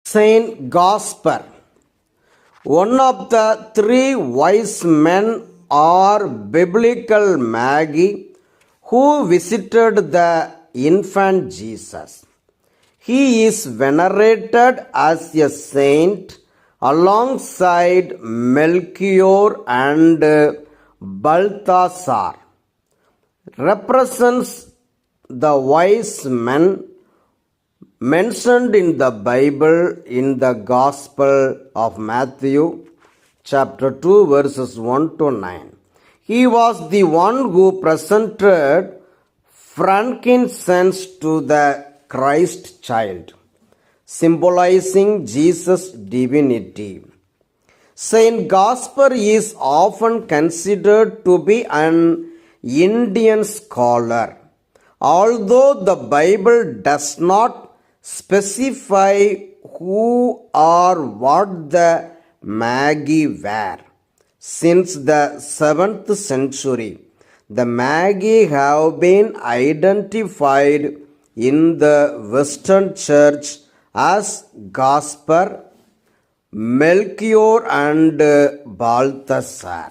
Saint Gaspar, one of the three wise men or biblical magi who visited the infant Jesus. He is venerated as a saint alongside Melchior and Balthasar. Represents the wise men mentioned in the Bible in the Gospel of Matthew, chapter 2, verses 1 to 9. He was the one who presented frankincense to the Christ child, symbolizing Jesus' divinity. Saint Gaspar is often considered to be an Indian scholar, although the Bible does not specify who or what the Magi were. Since the 7th century, the Magi have been identified in the Western Church as Gaspar, Melchior and Balthasar.